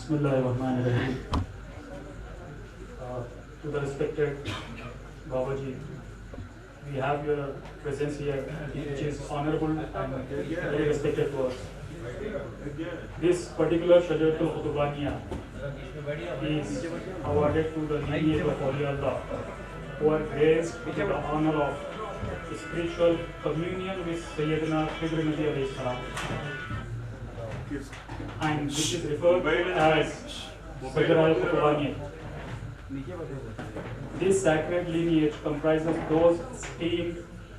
Bismillahirrahmanirrahim. To the respected Babaji, we have your presence here, which is honorable and very respected to us. This particular Shajaratul Qutbaniya is awarded to the lineage of Awliyaullah, who are graced with the honor of spiritual communion with Sayyidina Khidr Nabi alayhi salam, and which is referred as Shajaratul Qutbaniya. This sacred lineage comprises those esteemed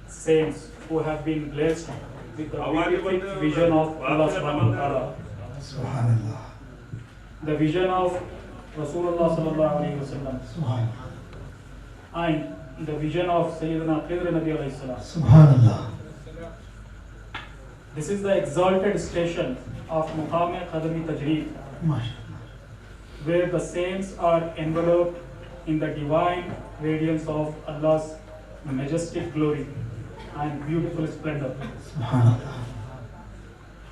saints who have been blessed with the beatific vision of Allah subhanahu wa ta'ala. Subhanallah. The vision of Rasulullah sallallahu alayhi wa sallam. And the vision of Sayyidina Khidr Nabi alayhi salam. Subhanallah. This is the exalted station of Muqam Qadami Tajreed, where the saints are enveloped in the divine radiance of Allah's majestic glory and beautiful splendor.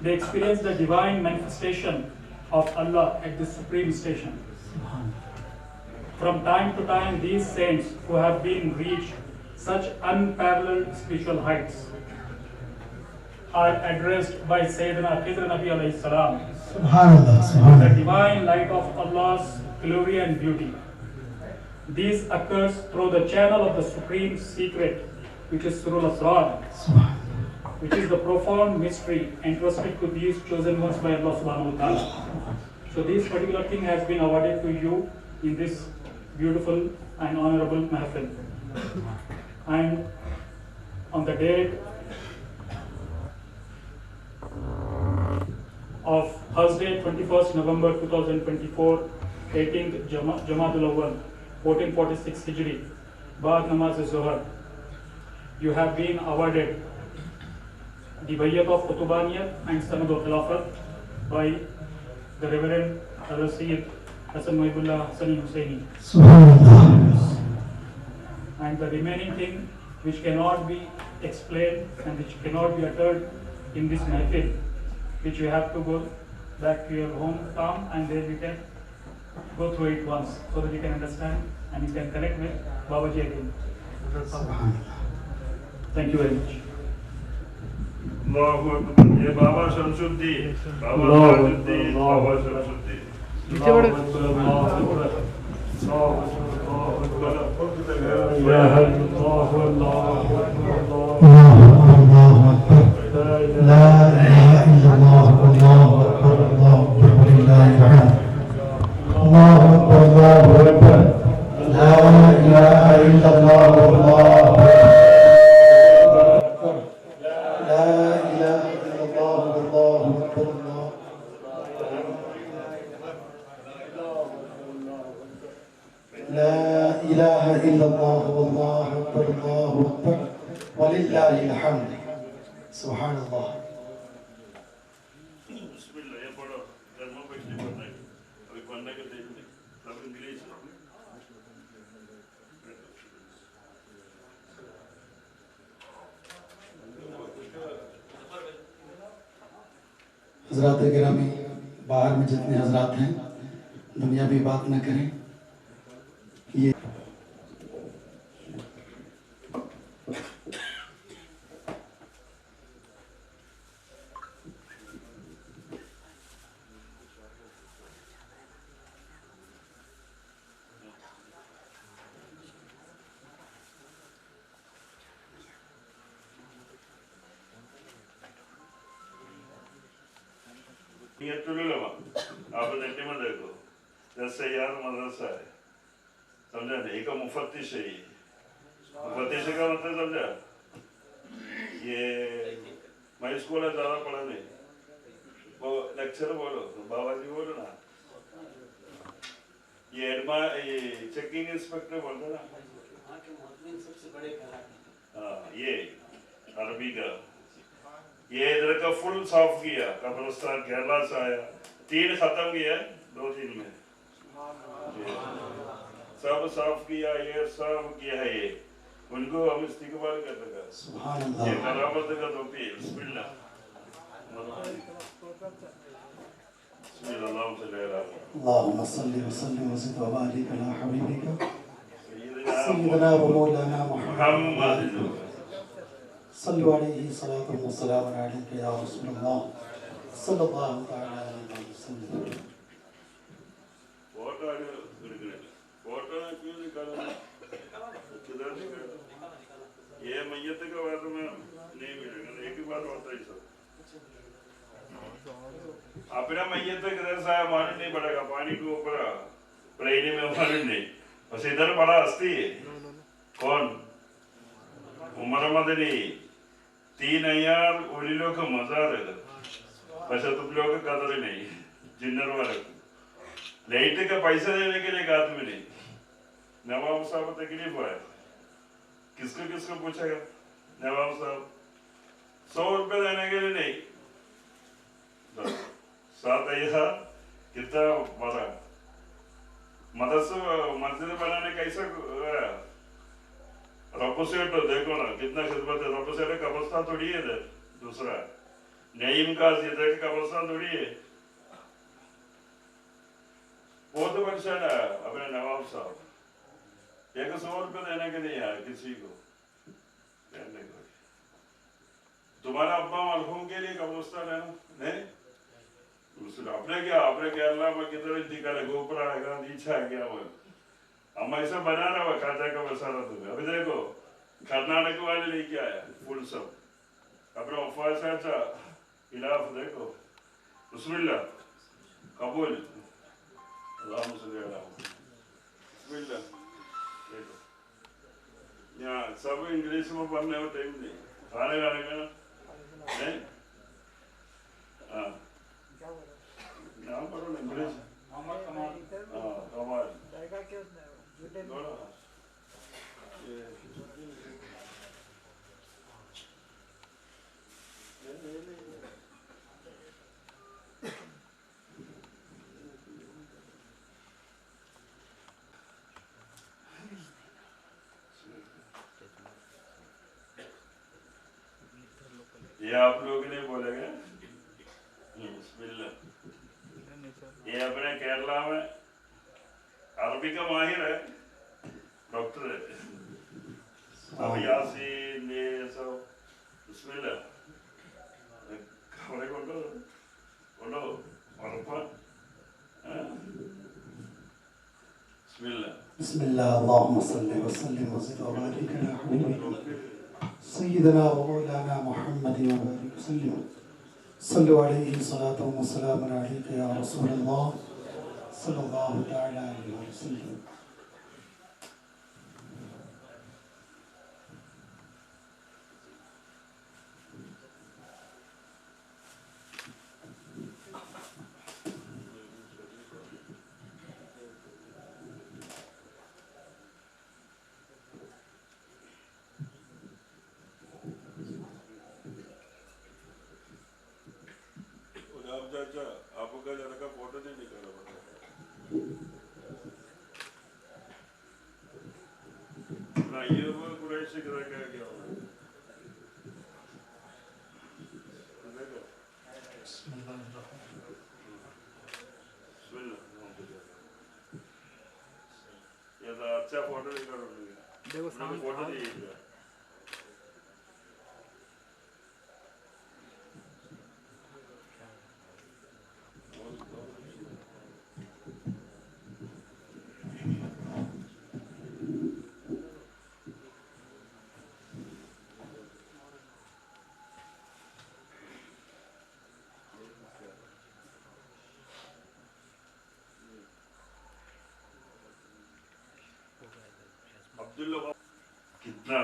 They experience the divine manifestation of Allah at this supreme station. From time to time, these saints who have been reached such unparalleled spiritual heights are addressed by Sayyidina Khidr Nabi alayhi salam, the divine light of Allah's glory and beauty. This occurs through the channel of the supreme secret, which is Surul Asrar, which is the profound mystery entrusted to these chosen ones by Allah subhanahu wa ta'ala. So this particular thing has been awarded to you in this beautiful and honorable mahfil. And on the date of Thursday, 21st November 2024, 18th Jamadul Awwal, 1446 Hijri, Ba'ad Namaz Zuhar, you have been awarded the Bayyat of Qutbaniyat and Sanad of Khilafat by the Reverend Sayyid Hasan Muhibullah Hassani Hussaini. And the remaining thing which cannot be explained and which cannot be uttered in this mahfil, which you have to go back to your hometown and then you can go through it once so that you can understand and you can connect with Babaji again. Thank you very much. Allahu Akbar. Ye Baba Shamsuddin, Baba Tajuddin, Baba Shamsuddin. हजरात गिरामी, बाहर में जितने हजरात हैं, दुनिया भी बात न करें। ये आप नेटे में देखो, जैसे यार मदरसा है, समझा नहीं? एक मुफत्तिश है ये, मुफत्तिश का मतलब समझा? ये मैं स्कूल में ज़्यादा पढ़ा नहीं, वो लेक्चर बोलो, बाबाजी बोलो ना, ये चेकिंग इंस्पेक्टर बोलते ना? हाँ, ये अरबी का ये इधर का फुल साफ किया, कब्रिस्तान केरला से आया, 3 खत्म किया, 2-3 में सब साफ किया, ये सब किया है। ये उनको हम इस्तिकबाल करते हैं, ये करामत का टोपी। बिस्मिल्लाह, बिस्मिल्लाह, अल्लाहुम्मा सल्लि व सल्लिम व ज़िद व बारिक अला हबीबिका सय्यिदना व मौलाना मुहम्मद सल्लु अलैहि सलातु व सलाम अलैका या रसूलल्लाह सल्लल्लाहु तआला अलैहि वसल्लम। फोटो फोटो क्यों निकाला? किधर निकाला? ये मैयत का बात में नहीं मिलेगा, एक ही बार होता है सब। अपना मैयत किधर से आया मालूम नहीं पड़ेगा, पानी के ऊपर प्लेन में मालूम नहीं। बस इधर बड़ा हस्ती है। कौन? उमर मदनी 3000 उलिलों का मजार है। बस तुम लोग का कदर नहीं, जिन्नर वाले लाइट का पैसा देने के लिए आदमी नहीं। नवाब साहब तकलीफ है, किसको किसको पूछेगा? नवाब साहब 100 रुपए देने के लिए नहीं। 7000 कितना बड़ा मदरसा मस्जिद बनाने कैसा रब्बो सेठ देखो ना कितना खिदमत है। रब्बो सेठ कब्रिस्तान थोड़ी है इधर, दूसरा नईम का इधर कब्रिस्तान थोड़ी है। बहुत परेशान है अपने नवाब साहब, 100 रुपए देने के नहीं आया किसी को। तुम्हारा अब्बा मरहूम के लिए कब्रिस्तान है नहीं? अपने क्या अपने केरला में किधर दिखा गोपुर आएगा नीचे आ गया वो हम ऐसा बना रहा हुआ खाजा का मसाला। तुम्हें अभी देखो कर्नाटक वाले लेके आया फुल सब अपने वफा चाचा खिलाफ। देखो बिस्मिल्लाह कबूल बिस्मिल्लाह। देखो यहाँ सब इंग्लिश में पढ़ने में टाइम नहीं, खाने खाने का नहीं। हाँ नाम पढ़ो ना इंग्लिश। हाँ कमाल ये आप लोग नहीं बोलेंगे। ये अपने केरला में अरबी का माहिर है, डॉक्टर है। अब यासीन ये सब बिस्मिल्लाह खबरें बोलो बोलो और बिस्मिल्लाह बिस्मिल्लाह अल्लाहुम्मा सल्लि व सल्लिम व ज़िद व बारिक अला हबीबिका सय्यिदना व मौलाना मुहम्मद व बारिक वसल्लम। सल्लु अलैहि सलातु व सलाम अलैका या रसूलल्लाह सल्लल्लाहु तआला अलैहि वसल्लम। चाचा आपका लड़का फोटो नहीं निकाला ना, ये वो कुरैशी का क्या क्या हो देखो ये तो अच्छा फोटो निकालो। देखो सामने फोटो दीजिए। अब्दुल्ला कितना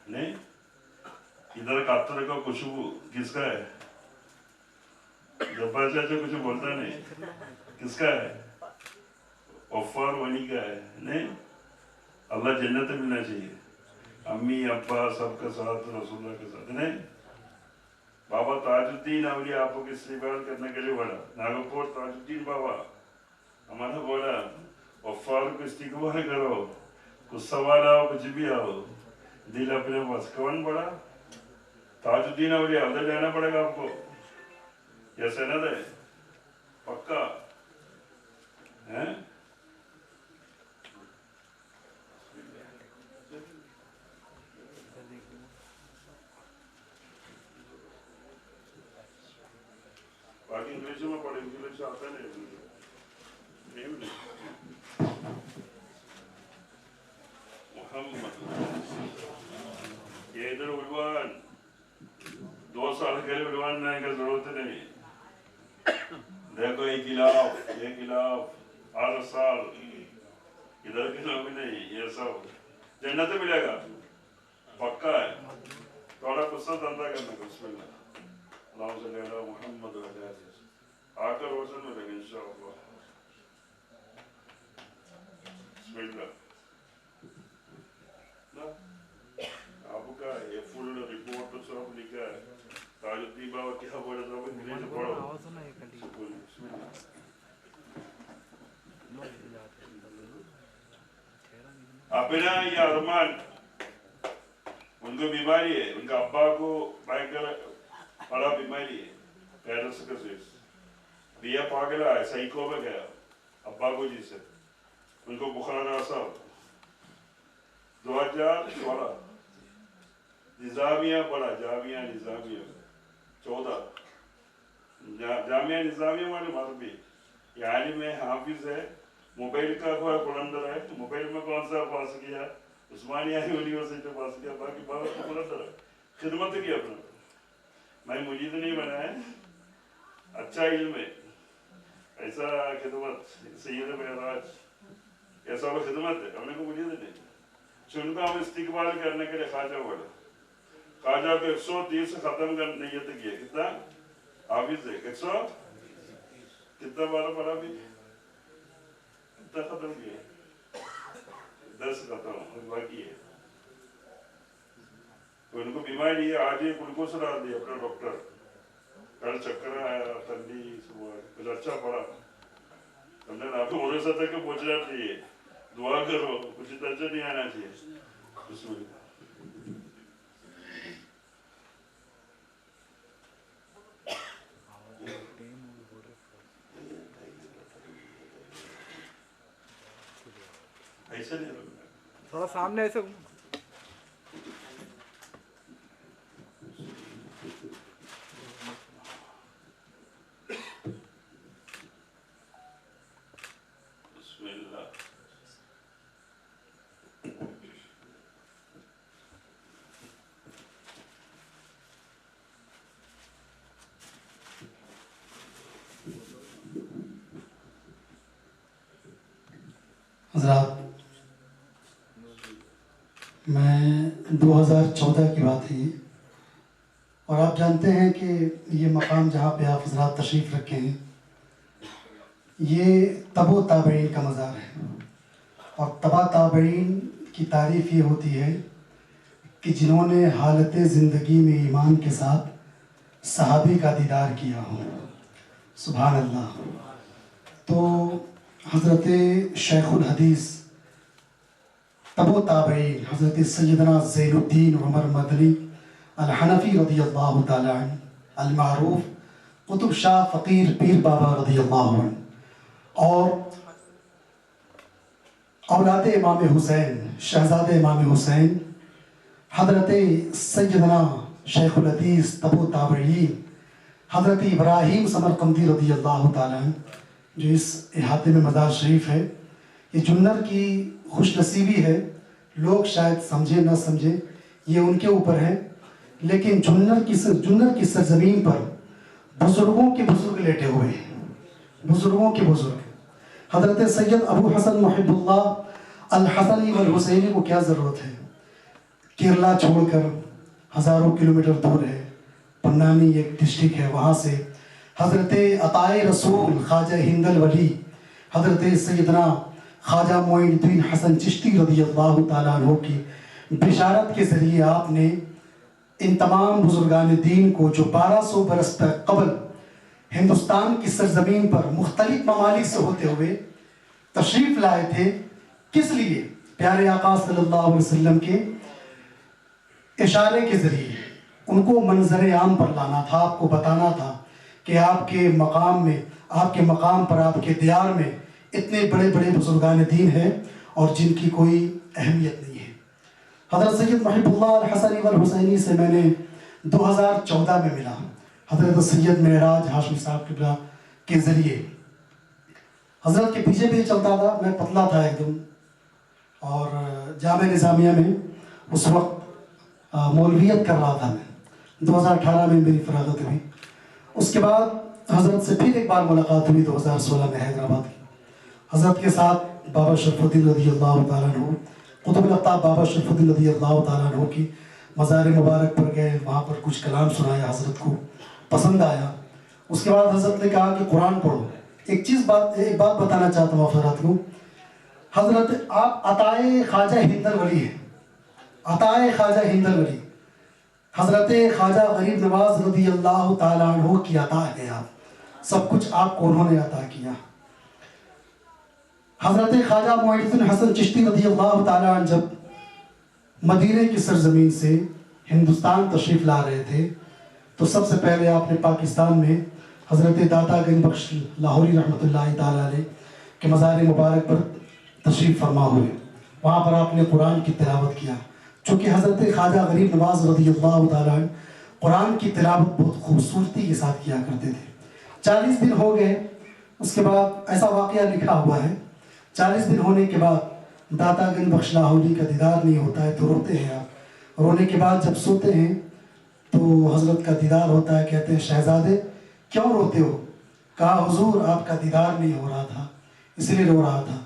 नहीं इधर कातर का खुशबू किसका है? जब्बार चाचा कुछ बोलता नहीं, किसका है? वफार वनी का है नहीं? अल्लाह जन्नत मिलना चाहिए, अम्मी अब्बा सबका साथ रसूलुल्लाह के साथ नहीं? बाबा ताजुद्दीन अवलिया आपको की इस्तेमाल करने के लिए बोला, नागपुर ताजुद्दीन बाबा हमारा बोला वफार को इस्तेमाल करो, कुछ सवाल आओ कुछ भी आओ, दिल अपने पास। कौन बड़ा? ताजुद्दीन अवलिया, उधर जाना पड़ेगा आपको, या सनद है पक्का इंग्लिश में पढ़े, इंग्लिश आता नहीं मोहम्मद ये इधर उलवान 2 साल के लिए उलवान नहीं का जरूरत नहीं। देखो ये गिलाफ 8 साल इधर की लोग नहीं, ये सब जन्नत मिलेगा पक्का है। थोड़ा गुस्सा धंधा करना बिस्मिल्लाह अल्लाह से लेना मोहम्मद आकर रोशन मिलेगा इंशाअल्लाह। बिस्मिल्लाह आपका ये फुल रिपोर्ट तो सब लिखा है, ताजुद्दीन बाबा क्या बोले सब इंग्लिश पढ़ो। अपना ये अरमान उनको बीमारी है, उनका अब्बा को भयंकर बड़ा बीमारी है, पैरालिसिस, बिया पागल है, साइको में गया अब्बा को जी से, उनको बुखार आसा 2016 निजामिया पढ़ा, जामिया निजामिया 14 जामिया निजामिया वाले मरबी यानी में हाफिज है, मोबाइल का कोई बुलंदर है, मोबाइल में कौन सा पास किया, उस्मानिया यूनिवर्सिटी पास किया, बाकी बात तो बुलंदर है, खिदमत की अपना। मैं मुजीद नहीं बना है, अच्छा इल्म है, ऐसा खिदमत सैयद मेराज ऐसा वो खिदमत है, हमने को मुजीद नहीं। उनका हम इस्तिकबाल करने के लिए ख्वाजा बोला, ख्वाजा को 130 खत्म कर नियत किया, कितना हाफिज है 100 कितना 12 पढ़ा भी कितना खत्म किया 10 खत्म बाकी है। तो उनको बीमारी है, आज ये ग्लूकोज डाल दिया अपना डॉक्टर, कल चक्कर आया, ठंडी सुबह, कुछ अच्छा पड़ा हमने आपको बोले तक पहुंचना चाहिए, दुआ करो कुछ अच्छा नहीं आना चाहिए। ऐसे नहीं थोड़ा सामने ऐसे हज़रात, मैं 2014 की बात है और आप जानते हैं कि ये मकाम जहाँ पे आप हज़रात तशरीफ़ रखे हैं ये तबो ताबईन का मज़ार है और तबा ताबईन की तारीफ़ ये होती है कि जिन्होंने हालत ज़िंदगी में ईमान के साथ सहाबी का दीदार किया हो। सुभान अल्लाह। तो हज़रत शेखुल हदीस तबो ताबईन हज़रत सैयदना ज़ैनुद्दीन उमर मदनी अल-हनफ़ी रज़ियल्लाहु ताला अन्हु अल-मारूफ़ कुतुब शाह फ़कीर पीर बाबा रज़ियल्लाहु अन्हु और औलाद इमाम हुसैन शहज़ादे इमाम हुसैन हज़रत सैयदना शेखुल हदीस तबो ताबईन हज़रत इब्राहीम समरकंदी रज़ियल्लाहु ताला अन्हु जो इस इहाते में मज़ार शरीफ है, ये जुन्नर की खुशनसीबी है। लोग शायद समझे ना समझे, ये उनके ऊपर है, लेकिन जुन्नर की सरजमीन पर बुजुर्गों के बुजुर्ग लेटे हुए हैं, बुजुर्गों के बुजुर्ग। हज़रत सैयद अबू हसन मुहिब्बुल्लाह अल हसनी वल हुसैनी को क्या ज़रूरत है, केरला छोड़कर हज़ारों किलोमीटर दूर है, पन्नानी एक डिस्ट्रिक्ट है, वहाँ से हज़रत अताए रसूल ख्वाजा हिंदल वली हज़रत सैयदना ख्वाजा मोइनुद्दीन हसन चिश्ती रज़ियल्लाहु ताला अन्हु की बिशारत के ज़रिए आपने इन तमाम बुजुर्गान दीन को जो 1200 बरस कबल हिंदुस्तान की सरजमीन पर मुख्तलिफ ममालिक से होते हुए तशरीफ़ लाए थे, किस लिए? प्यारे आका सल्लल्लाहु अलैहि वसल्लम के इशारे के ज़रिए उनको मंजर आम पर लाना था, आपको बताना था कि आपके मकाम में, आपके मकाम पर, आपके दियार में इतने बड़े बड़े बुजुर्गान दीन हैं और जिनकी कोई अहमियत नहीं है। हज़रत सैयद मुहिब्बुल्लाह अल हसनी वल हुसैनी से मैंने 2014 में मिला। हज़रत सैयद मेराज हाशमी साहब किबला के ज़रिए। हज़रत के पीछे भी चलता था, मैं पतला था एकदम, और जामिया निज़ामिया में उस वक्त मौलवियत कर रहा था मैं। 2018 में मेरी फ़राग़त हुई। उसके बाद हज़रत से फिर एक बार मुलाकात हुई 2016 में हैदराबाद की। हज़रत के साथ बाबा शरफुद्दीन रज़ी अल्लाह तआला अन्हु, कुतुबुल अक़ताब बाबा शरफुद्दीन रज़ी अल्लाह तआला अन्हु की मज़ार मुबारक पर गए, वहाँ पर कुछ कलाम सुनाया, हज़रत को पसंद आया। उसके बाद हज़रत ने कहा कि कुरान पढ़ो। एक बात बताना चाहता हूँ हज़रत को। हज़रत आप अताए ख्वाजा हिंदल वली हैं, अताए ख्वाजा हिंदल वली, हज़रत ख्वाजा गरीब नवाज रज़ी अल्लाह तआला अन्हु की अता है। आप सब कुछ आपको उन्होंने अता किया। हज़रत ख्वाजा मुइनुद्दीन हसन चिश्ती रज़ी अल्लाह तआला अन्हु जब मदीने की सरजमीन से हिंदुस्तान तशरीफ़ ला रहे थे, तो सबसे पहले आपने पाकिस्तान में हज़रत दाता गंज बख्श लाहौरी रहमतुल्लाहि तआला अलैह के मज़ार मुबारक पर तशरीफ़ फरमा हुए। वहाँ पर आपने कुरान की तिलावत किया। चूँकि हज़रत ख्वाजा गरीब नवाज रज़ी अल्लाह तआला अन्हु कुरान की तिलावत बहुत खूबसूरती के साथ किया करते थे। 40 दिन हो गए, उसके बाद ऐसा वाक़या लिखा हुआ है, 40 दिन होने के बाद दाता गंज बख्श लाहौरी का दीदार नहीं होता है तो रोते हैं आप। रोने के बाद जब सोते हैं तो हज़रत का दीदार होता है। कहते हैं शहज़ादे क्यों रोते हो? कहा हुजूर आपका दीदार नहीं हो रहा था इसलिए रो रहा था।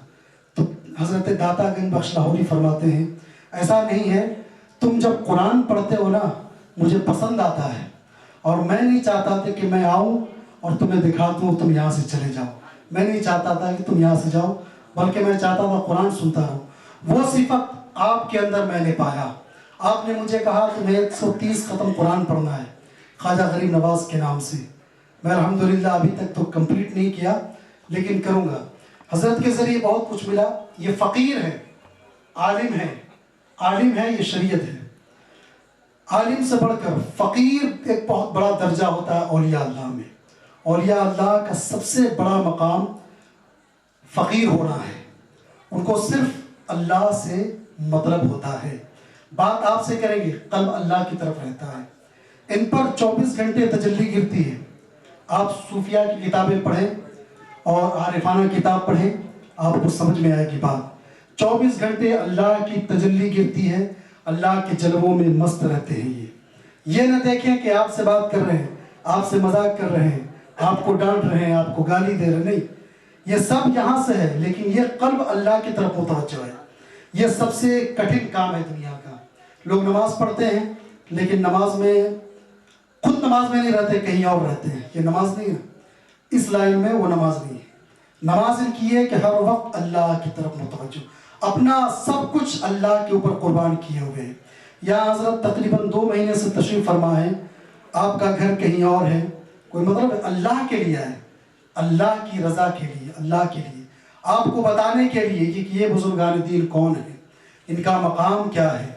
तो हज़रत दाता गंज बख्श लाहौरी फरमाते हैं ऐसा नहीं है, तुम जब कुरान पढ़ते हो ना मुझे पसंद आता है, और मैं नहीं चाहता था कि मैं आऊँ और तुम्हें दिखा दूँ तुम यहाँ से चले जाओ। मैं नहीं चाहता था कि तुम यहाँ से जाओ, बल्कि मैं चाहता था कुरान सुनता रहूँ। वो सिफत आपके अंदर मैंने पाया। आपने मुझे कहा तुम्हें 130 ख़त्म कुरान पढ़ना है ख्वाजा गरीब नवाज के नाम से। मैं अल्हम्दुलिल्लाह अभी तक तो कंप्लीट नहीं किया, लेकिन करूँगा। हज़रत के ज़रिए बहुत कुछ मिला। ये फ़कीर है, आलिम है, आलिम है, ये शरीयत है। आलिम से बढ़कर फ़कीर एक बहुत बड़ा दर्जा होता है औलिया अल्लाह में। औलिया अल्लाह का सबसे बड़ा मकाम फ़कीर होना है। उनको सिर्फ अल्लाह से मतलब होता है। बात आपसे करेंगे, कल्ब अल्लाह की तरफ रहता है। इन पर 24 घंटे तजल्ली गिरती है। आप सूफिया की किताबें पढ़ें और आरिफाना किताब पढ़ें, आपको समझ में आएगी बात। 24 घंटे अल्लाह की तजल्ली गिरती है, अल्लाह के जलवों में मस्त रहते हैं। ये न देखें कि आपसे बात कर रहे हैं, आपसे मजाक कर रहे हैं, आपको डांट रहे हैं, आपको गाली दे रहे हैं, नहीं, ये सब यहाँ से है, लेकिन ये कल्ब अल्लाह की तरफ मुतवज्जो है। ये सबसे कठिन काम है दुनिया का। लोग नमाज पढ़ते हैं, लेकिन नमाज में खुद नमाज में नहीं रहते, कहीं और रहते हैं। ये नमाज नहीं है, इस लाइन में वो नमाज नहीं है। नमाज इनकी है कि हर वक्त अल्लाह की तरफ मुतवज्जो, अपना सब कुछ अल्लाह के ऊपर कुर्बान किए हुए हैं। यहाँ हज़रत तकरीबन 2 महीने से तशरीफ़ फरमा है, आपका घर कहीं और है, कोई मतलब अल्लाह के लिए है, अल्लाह की रज़ा के लिए, अल्लाह के लिए, आपको बताने के लिए कि ये बुजुर्गान दीन कौन है, इनका मकाम क्या है।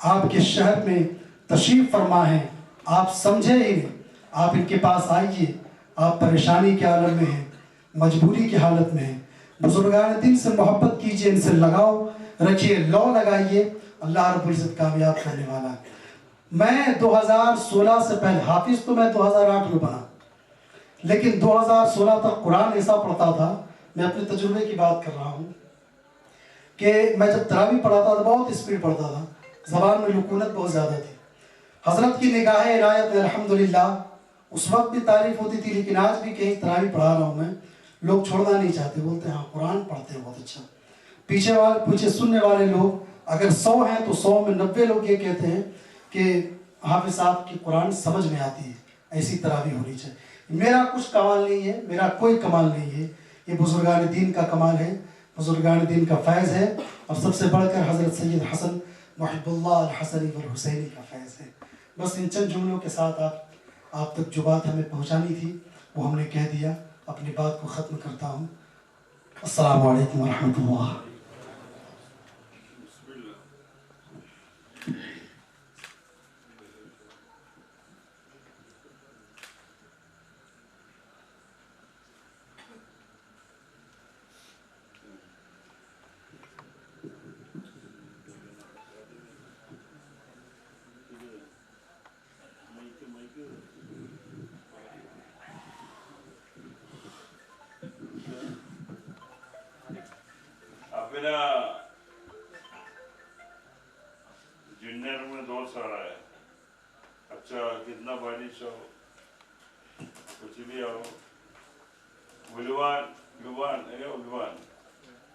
आपके शहर में तशरीफ़ फरमा है, आप समझे ही नहीं, आप इनके पास आइए। आप परेशानी के आलम में हैं, मजबूरी की हालत में हैं, बुजुर्गान दीन से मोहब्बत कीजिए, इनसे लगाव रखिए, लौ लगाइए, अल्लाह रब्बुल इज़्ज़त कामयाब करने वाला है। मैं 2016 से पहले, हाफिज़ तो मैं 2008 में बना, लेकिन 2016 तक कुरान ऐसा पढ़ता था। मैं अपने तजुर्बे की बात कर रहा हूँ कि मैं जब तरावी पढ़ाता था बहुत स्पीड पढ़ता था, ज़बान में लुकूनत बहुत ज़्यादा थी। हज़रत की निगाह इनायत में अल्हम्दुलिल्लाह उस वक्त भी तारीफ़ होती थी, लेकिन आज भी कहीं तरावी पढ़ा रहा हूँ मैं, लोग छोड़ना नहीं चाहते, बोलते हैं हाँ कुरान पढ़ते हैं बहुत अच्छा। पीछे सुनने वाले लोग अगर 100 हैं तो 100 में 90 लोग ये कहते हैं कि हाफिज़ साहब की कुरान समझ में आती है, ऐसी तरावी होनी चाहिए। मेरा कुछ कमाल नहीं है, मेरा कोई कमाल नहीं है, ये बुजुर्गान दीन का कमाल है, बुजुर्गान दीन का फैज़ है, और सबसे बढ़कर हज़रत सैयद हसन मुहिब्बुल्लाह अल हसनी वल हुसैनी का फैज़ है। बस इन चंद जुमलों के साथ आप तक जो बात हमें पहुँचानी थी वो हमने कह दिया। अपनी बात को ख़त्म करता हूँ। अस्सलामु अलैकुम व रहमतुल्लाह। अपना जूनियर में दोस्त आ रहा है। अच्छा कितना बारिश हो कुछ भी आओ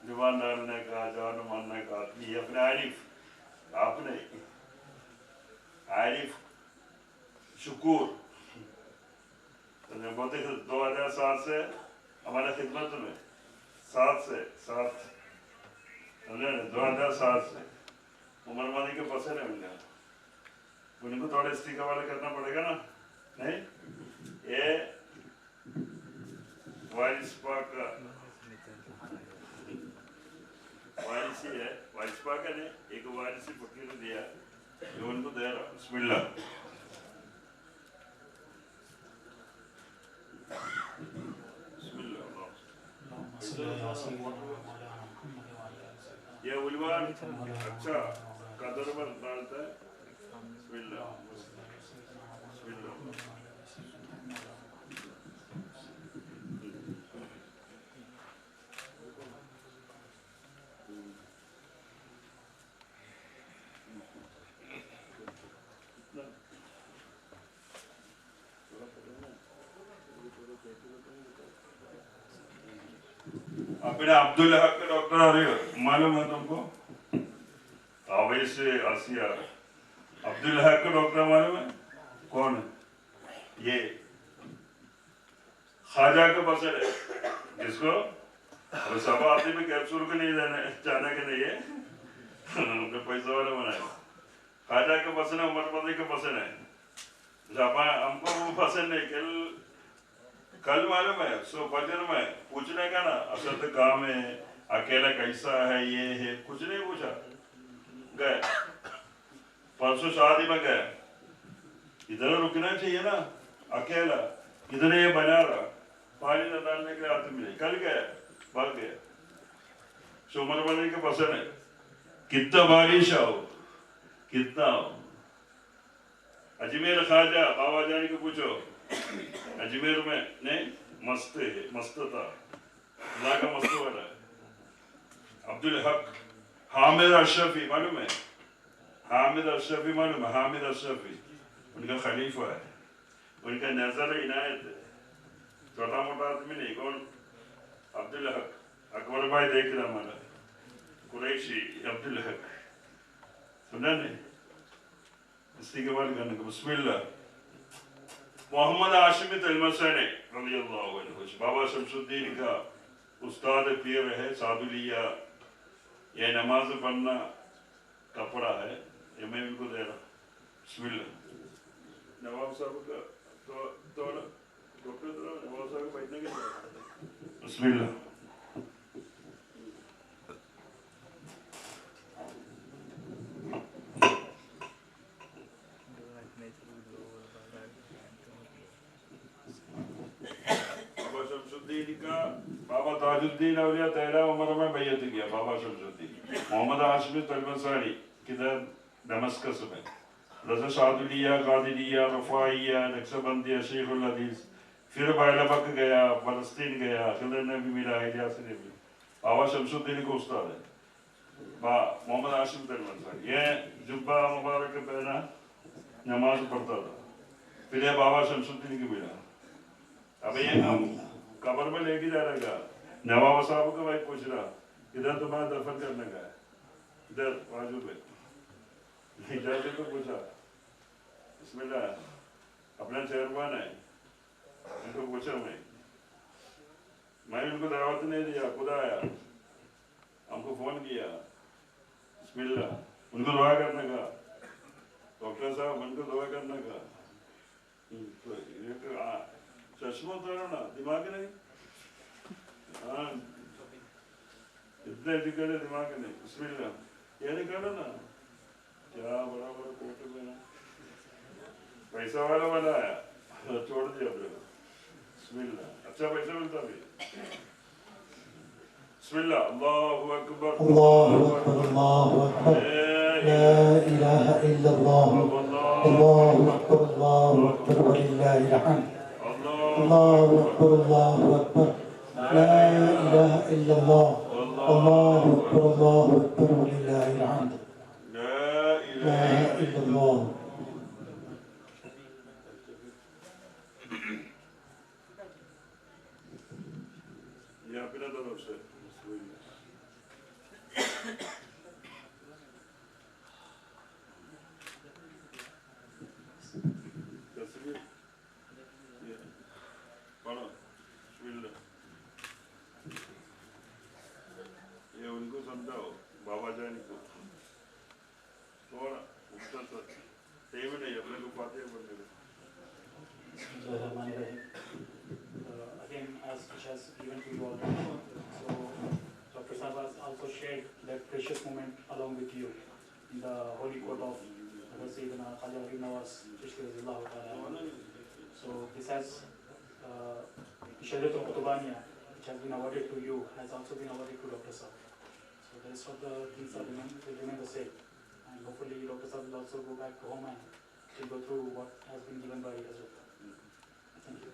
जुबान डालने का जान मानने का ये अपने आरिफ आपने आरिफ शुक्र तो बहुत 2007 से हमारे खिदमत में 7 समझे 2007 से उमर मानी के पसंद है उनको थोड़े स्टिक वाले करना पड़ेगा ना नहीं ये वारिस पाक का वारिसी है वारिस पाक ने एक वारिसी फकीर दिया जो उनको दे रहा बिस्मिल्लाह ये उलवान अच्छा कदर पर डालता है बिस्मिल्लाह अपने अब्दुल हक डॉक्टर आ रही हो मालूम है तुमको अवैसे आसिया अब्दुल हक डॉक्टर मालूम है कौन है ये ख्वाजा के पसंद है जिसको अब सब आदमी में कैप्सूल को नहीं जाने जाना के नहीं है उनके पैसा वाले बनाए ख्वाजा के पसंद है उमर पति के पसंद है जब हमको वो पसंद नहीं कल मालूम है सो फजर में पूछने का ना असल तो काम है अकेला कैसा है ये है कुछ नहीं पूछा गए परसों शादी में गए इधर रुकना चाहिए ना अकेला इधर ये बना रहा पानी न डालने के लिए आते मिले कल गए भाग गए सुमर वाले के पसंद है कितना बारिश आओ कितना हो अजमेर ख्वाजा बाबा जानी को पूछो अजमेर में नहीं मस्त है मस्त था अल्लाह का मस्त वाला है अब्दुल हक हामिद अशरफी मालूम है हामिद अशरफी मालूम है हामिद अशरफी उनका खलीफा है उनका नजर इनायत है छोटा मोटा आदमी नहीं कौन अब्दुल हक अकबर भाई देख रहा हमारा कुरैशी अब्दुल हक सुना नहीं इसी के बाद करने को बिस्मिल्लाह मोहम्मद आशिमी तलमसने रज़ियल्लाहु अन्हु बाबा शमसुद्दीन का उस्ताद पीर है सादुलिया ये नमाज पढ़ना कपड़ा है ये मैं इनको दे रहा बिस्मिल्लाह नवाब साहब का तो डॉक्टर नवाब साहब बैठने के बिस्मिल्लाह बाबा ताजुद्दीन औलिया 13 उम्र में बैयत किया बाबा शमसुद्दीन मोहम्मद आशिमी तलमसानी किधर दमस्कस में रज़ा शादुलिया कादिरिया रफ़ाइया नक्शबंदिया शेखुल हदीस फिर बैलबक गया फलस्तीन गया खिदर ने भी मिला इलियास ने भी बाबा शमसुद्दीन को उस्ताद है मोहम्मद आशिमी तलमसानी ये जुब्बा मुबारक पहना नमाज पढ़ता था फिर ये बाबा शमसुद्दीन की मिला अब ये हम कब्र में लेके जा रहेगा नवाब साहब का भाई पूछ रहा इधर तुम्हारा दफन करने का है इधर बाजू में इधर को पूछा बिस्मिल्लाह अपना चेयरमैन है इनको पूछा मैं उनको दावत नहीं दिया खुद आया हमको फोन किया बिस्मिल्लाह उनको दुआ करने का डॉक्टर साहब उनको दुआ करने का चश्मा उतारो ना दिमाग नहीं हाँ इतने टिकट है दिमाग नहीं बिस्मिल्लाह ये निकालो ना क्या बड़ा बड़ा कोट में पैसा वाला आया छोड़ दिया अपने बिस्मिल्लाह अच्छा पैसा मिलता भी बिस्मिल्लाह अल्लाहु अकबर अल्लाहु अकबर अल्लाहु अकबर ला इलाहा इल्लल्लाह अल्लाहु अकबर वलिल्लाहिल हम्द अल्लाहु अकबर ला इलाहा इल्लल्लाह अल्लाहु अकबर वलिल्लाहिल हम्द। ला ला इलाहा इल्लल्लाह। ये अपना तरफ से तस्वीर ये पढ़ो बिस्मिल्लाह। ये उनको समझाओ बाबा जान को थोड़ा मुख्तसर टाइम नहीं अपने को पाते हैं बंदे को। Again, as which has given to you already. So, Dr. Sahab has also shared that precious moment along with you in the holy court of Sayyidina Khaja Gharib Nawaz Chishti Radhiyallahu Ta'ala. So, this has Shajaratul Qutbaniya, which has been awarded to you, has also been awarded to Dr. Sahab. So, the rest of the things will remain the same. And hopefully, Dr. Sahab will also go back home and will go through what has been given by Hazrat. Thank you.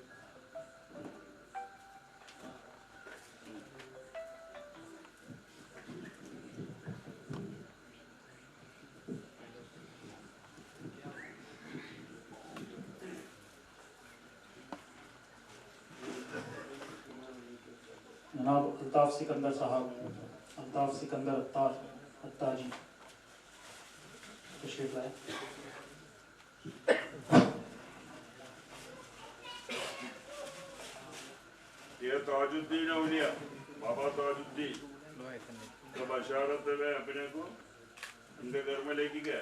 जनाब अल्ताफ सिकंदर साहब, अल्ताफ सिकंदर अत्ताजी तशरीफ लाए। ये ताजुद्दीन औलिया बाबा ताजुद्दीन तो बशारत है अपने को उनके घर में लेके गया,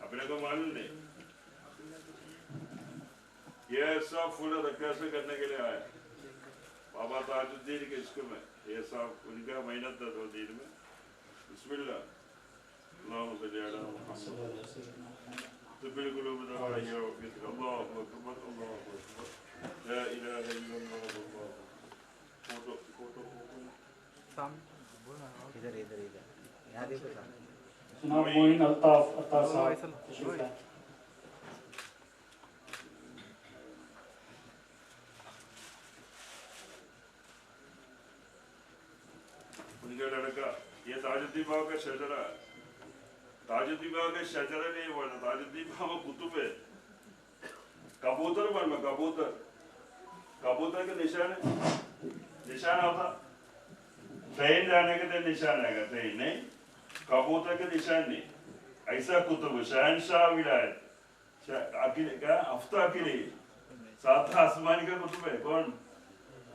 अपने को मालूम नहीं। ये सब फूल रखा से करने के लिए आया बाबा ताजुद्दीन के इश्क में। ये सब उनका मेहनत था दो दिन में। बिस्मिल्लाह अल्लाहुम्मा सल्ली अला मुहम्मद तब्बिल कुलूब दवाइया व बिस्म अल्लाहु अकबर अल्लाहु अकबर ला इलाहा इल्लल्लाह अल्लाहु फोटो फोटो इधर इधर इधर यहाँ देखो सामने। जनाब मोइन अल्ताफ अत्तार साहब तशरीफ लाए। उनका लड़का ये ताजुद्दीन बाबा का शजरा है। ताजुद्दीन बाबा का शजरा नहीं बोलना, ताजुद्दीन बाबा कुतुब है। कबूतर बनना, कबूतर कबूतर का निशान है, निशान होता ट्रेन जाने के लिए निशान आएगा, ट्रेन नहीं कबूतर के निशान नहीं। ऐसा कुतुब शहनशाह विलायत अकेले का हफ्ता अकेले सात आसमान का कुतुब है। कौन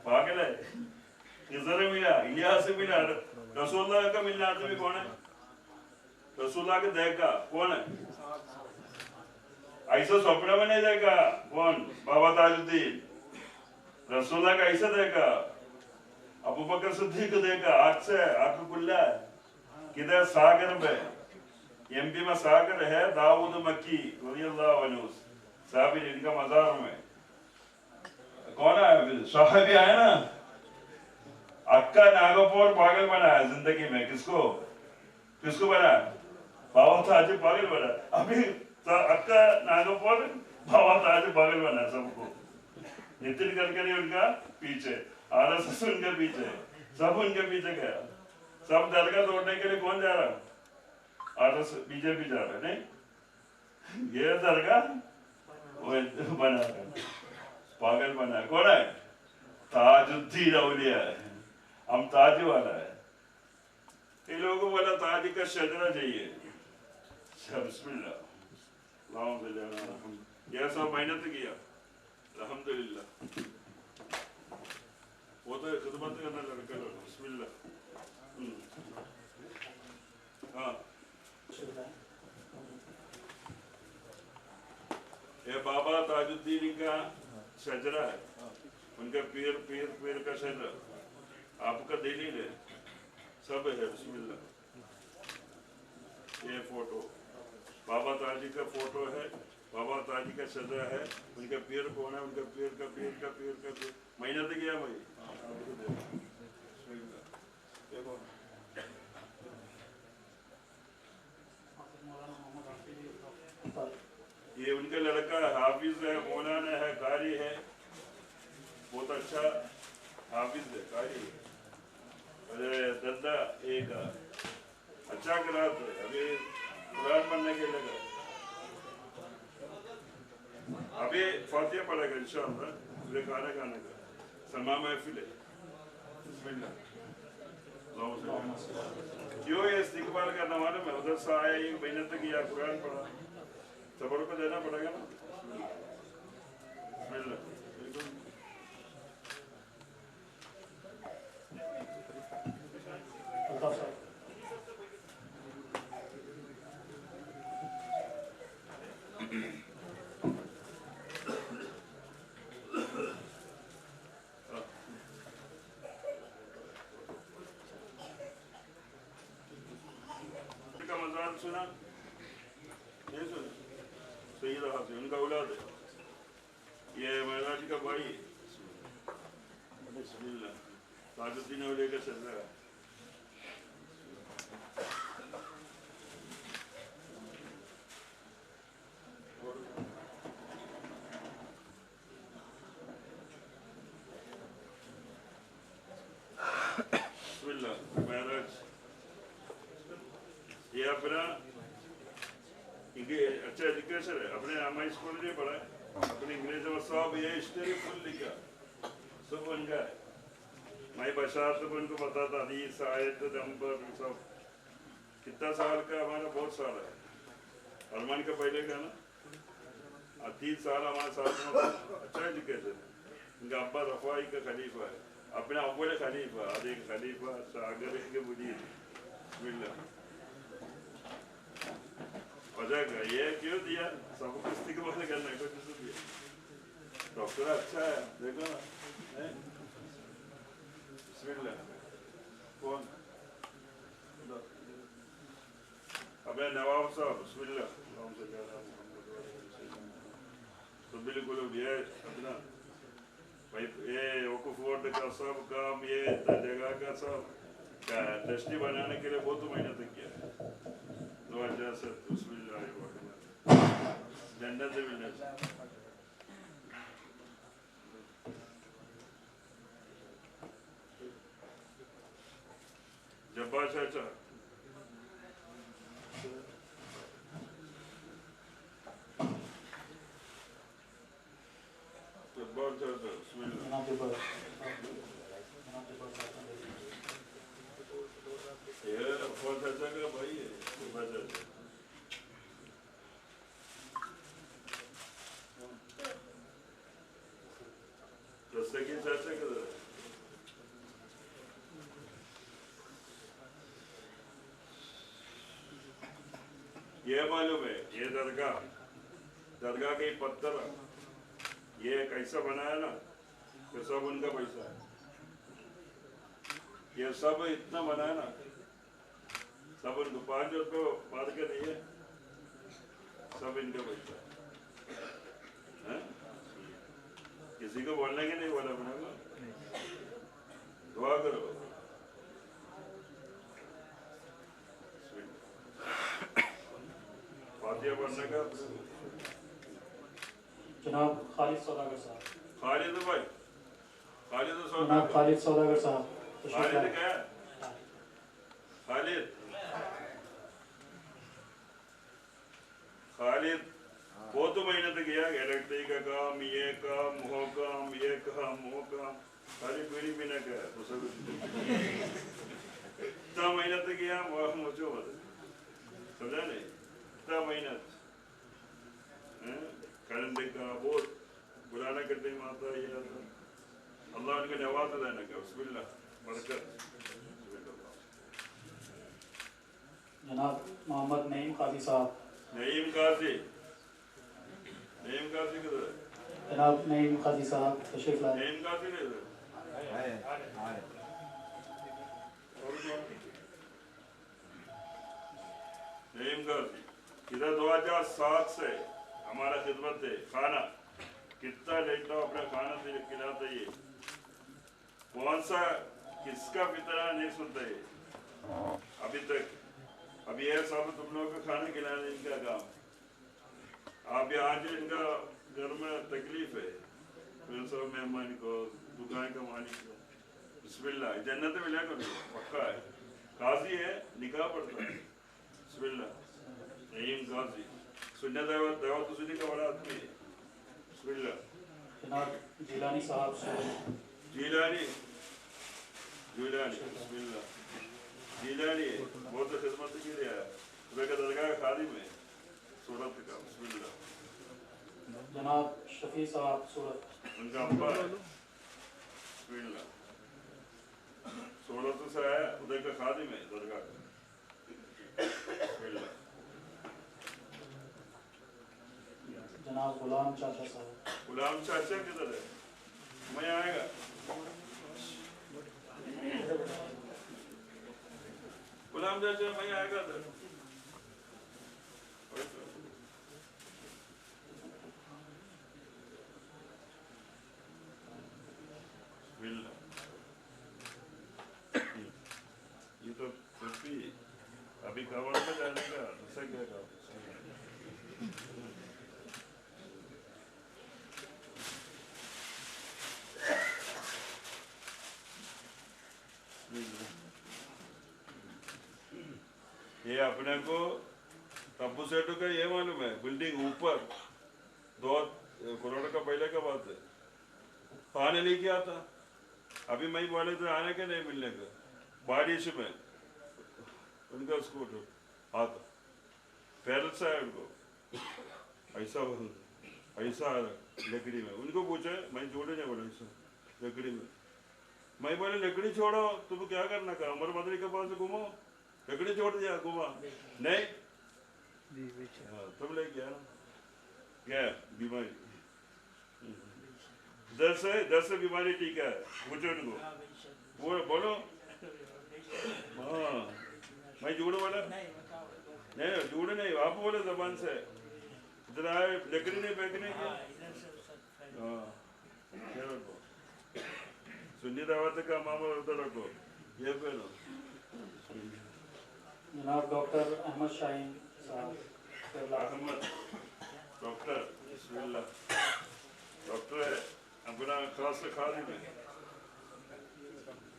पागल है? खिज़र मिला, इलियास मिला, रसूलुल्लाह का मिलना आदमी कौन है? रसूलुल्लाह के देखा कौन है? ऐसा स्वप्न में नहीं देखा कौन? बाबा ताजुद्दीन। रसूलुल्लाह का ऐसा देखा, अबू बकर सिद्दीक देखा, आँख से आँख खुला है। किधर? सागर में, एमपी में सागर है, दाऊद मक्की रज़ियल्लाहु अन्हु साहब इनका मज़ार में। कौन है? साहबी आया ना। अक्का नागौर पागल बना है जिंदगी में। किसको किसको बना? बाबा ताज पागल बना। अभी अक्का नागौर बाबा ताज पागल बना सबको। नितिन गडकरी उनका पीछे, आरएसएस उनके पीछे, सब उनके पीछे गया। सब दरगाह तोड़ने के लिए कौन जा रहा? आरएसएस बीजेपी जा रहा है। नहीं ये दरगाह वो बना पागल बना। कौन है? ताजुद्दीन औलिया है। हम ताज वाला है। इन लोगों को बोला ताज का शजरा चाहिए। बिस्मिल्लाह यह सब मेहनत किया अल्हम्दुलिल्लाह। वो तो खिदमत करना लड़का लोग। बिस्मिल्लाह। हाँ ये बाबा ताजुद्दीन का शजरा है, उनका पीर पीर पीर का शजरा आपका दलील है, सब है। बिस्मिल्लाह। ये फोटो बाबा ताजी का फोटो है, बाबा ताजी का शजरा है। उनका पीर कौन है? उनका पीर का पीर का पीर का पीर मेहनत किया भाई। देखो ये उनका लड़का हाफिज है, मौलाना है, कारी है, बहुत अच्छा हाफिज है, कारी है। अरे धंधा एक अच्छा करा तो अभी कुरान पढ़ने के लगा अभी फातिहा पढ़ेगा इंशाअल्लाह फिर खाना खाने का समा महफिल है बिस्मिल्लाह क्यों ये इस्तिकबाल करना मालूम है उधर से आया 1 महीने तक या कुरान पढ़ा सबर को देना पड़ेगा ना बिस्मिल्लाह सुना नहीं सुना सही रहा से उनका औलाद है ये महाराज का भाई बिस्मिल्लाह ताजुद्दीन औलिया का चल रहा है बिस्मिल्लाह महाराज ये अपना अच्छा एजुकेशन है अपने हमारे स्कूल में पढ़ा है अपने इंग्लिश में सब ये हिस्ट्री फुल लिखा सब उनका है मैं बशार तो उनको पता था हदीस आयत नंबर सब कितना साल का हमारा बहुत साल है अरमान का पहले का ना 30 साल हमारे साथ में अच्छा एजुकेशन है इनका अब्बा रफाई का खलीफा है अपने अव्वल खलीफा आधे खलीफा सागर के मुदीर बिल्ला वजह ये क्यों दिया सबको इस्तिकबाल करने को किस दिया डॉक्टर अच्छा है देखो ना बिस्मिल्लाह कौन अबे नवाब साहब बिस्मिल्लाह तो बिल्कुल ये अपना भाई ये वकूफ बोर्ड का सब काम ये जगह का सब ट्रस्टी बनाने के लिए बहुत मेहनत किया है जन्नत मिलने जब्बार चाचा जब्बार चाचा ये अफवाह चाचा का भाई है जब्बार चाचा दस्तगीर चाचा किधर है ये मालूम है ये दरगाह के पत्थर ये कैसा बनाया ना ये सब उनका पैसा है ये सब इतना बनाया ना सब उनको 5 रुपये मार के नहीं है सब इनका पैसा है किसी को बोलने के नहीं बोला अपने को दुआ करो फातिहा पढ़ने का जनाब खालिद सौदागर साहब खालिद भाई खालिद जनाब खालिद सौदागर साहब खालिद क्या खालिद खालिद बहुत मेहनत किया इलेक्ट्रिक का काम ये काम वो काम ये काम वो काम खाली पीढ़ी भी न क्या तो सब इतना मेहनत किया मुझे समझा नहीं इतना मेहनत करने का बहुत बुलाना करते माता ये अल्लाह उनके नवाज देने का बिस्मिल्लाह बरकत जनाब मोहम्मद नईम काजी साहब नईम काजी किधर है जनाब नईम काजी साहब तशरीफ लाए नईम काजी किधर नईम काजी इधर 2007 से हमारा खिदमत है खाना कितना लेता हो अपना खाना से खिलाता ये कौन सा किसका फितरा नहीं सुनता ये अभी तक अब ये सब तुम लोगों को खाना खिलाने इनका काम आप आज इनका घर में तकलीफ है फिर सब मेहमान को दुकान का मालिक को बिस्मिल्लाह, जन्नत में मिला करो, पक्का है। काजी है, निकाह पढ़ता है। बिस्मिल्लाह, नईम काजी, सुन्नत दावत दावत सुन्नी का बड़ा आदमी है। बिस्मिल्लाह। जनाब जिलानी साहब सूरत। जीलानी, जीलानी, बिस्मिल्लाह। जीलानी बहुत खिदमत के लिए आया, उधर का दरगाह खादिम है, सूरत का। बिस्मिल्लाह। जनाब शफी साहब सूरत। उनका अब्बा है। बिस्मिल्लाह। सूरत से आया, उधर का खादिम है दरगाह का। बिस्मिल्लाह। जनाब गुलाम चाचा साहब। गुलाम चाचा किधर है? मैं आएगा। गुलाम चाचा मैं आएगा तो ये तो कुछ भी अभी कवर में जाने का दूसरा क्या काम? ये अपने को तब्बू सेठू का ये मालूम है, बिल्डिंग ऊपर 2 करोड़ का पहले का बात है, पानी लेके आता। अभी मैं बोले तो आने के नहीं मिलने का, बारिश में उनका स्कूटर आता पैदल से आया, उनको ऐसा ऐसा लकड़ी में। उनको पूछे, मैं जोड़े नहीं बोला ऐसा लकड़ी में। मैं बोले लकड़ी छोड़ो, तुम क्या करना का, उमर मदरी के पास घूमो, लकड़ी छोड़ दिया, घुमा नहीं। तुम ले गया ना, क्या बीमारी 10 बीमारी ठीक है, पूछो उनको, वो बोलो। हाँ मैं झूठ बोला नहीं, झूठ नहीं, आप बोले जबान से। इधर आए लकड़ी नहीं फेंकने की। हाँ क्या रखो, सुन्नी दावत का मामला उधर रखो, ये पहनो। जनाब डॉक्टर अहमद शाहीन साहब केरला। अहमद डॉक्टर, बिस्मिल्लाह। डॉक्टर है अपना खास से खादी में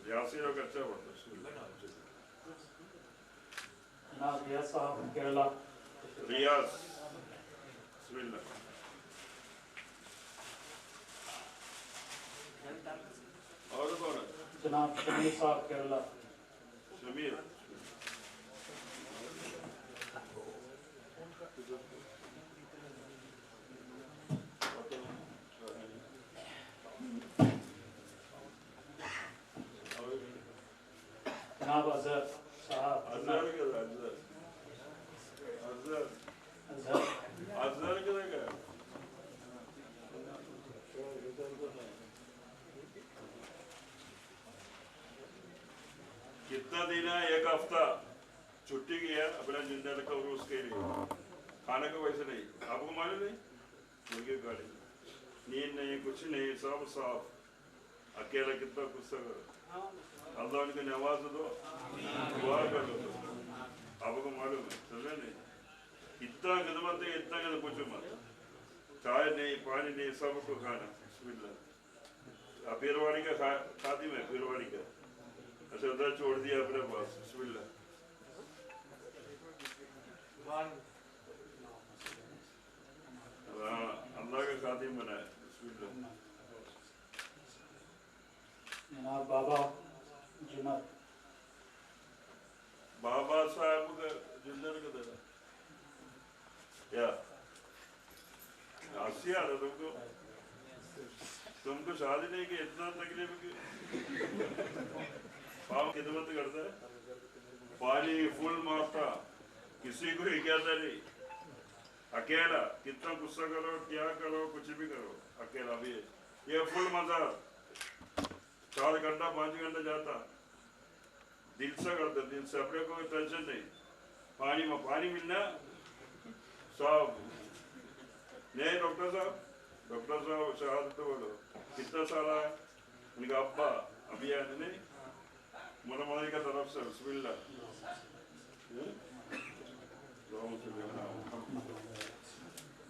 यासी लोग अच्छा पढ़ता है। जनाब रियाज साहब केरला। रियाज, बिस्मिल्लाह। और कौन है? जनाब शमीर साहब केरला। शमीर, जनाब अजहर साहब। अजहर के अजहर अजहर अजहर अजहर के क्या? कितना दिन है? 1 हफ्ता छुट्टी किया अपना जिंदा रखा और उसके लिए खाने को वैसे नहीं। आपको मालूम नहीं, मुर्गी गाड़ी नींद नहीं, कुछ नहीं, सब साफ। अकेला कितना गुस्सा करो, अल्लाह उनकी नवाज दो, दुआ कर दो। आपको मालूम है, समझे नहीं? इतना खिदमत है, इतना कहते पूछो मत। चाय नहीं, पानी नहीं, सबको खाना। बिस्मिल्लाह। पीरवाड़ी का खादी में, पीरवाड़ी का अच्छा उधर छोड़ दिया अपने पास। बिस्मिल्लाह। अल्लाह का खादिम बनाए। बिस्मिल्लाह। जनाब बाबा जुनर। बाबा साहब का जिंदर का दरा क्या हंसी आ रहा तुमको शादी नहीं की, इतना तकलीफ की। पाप खिदमत करता है, पानी फुल मारता, किसी को ही कहता नहीं। अकेला कितना गुस्सा करो, क्या करो, कुछ भी करो, अकेला भी है। ये फुल मजा 4 घंटा 5 घंटा जाता, दिल से करता, दिल से, अपने को टेंशन नहीं। पानी में पानी मिलना सब नहीं। डॉक्टर साहब शहादत तो बोलो, कितना साल है? उनका अब्बा अभी आया नहीं, मुनमानी का तरफ से। बिस्मिल्लाह।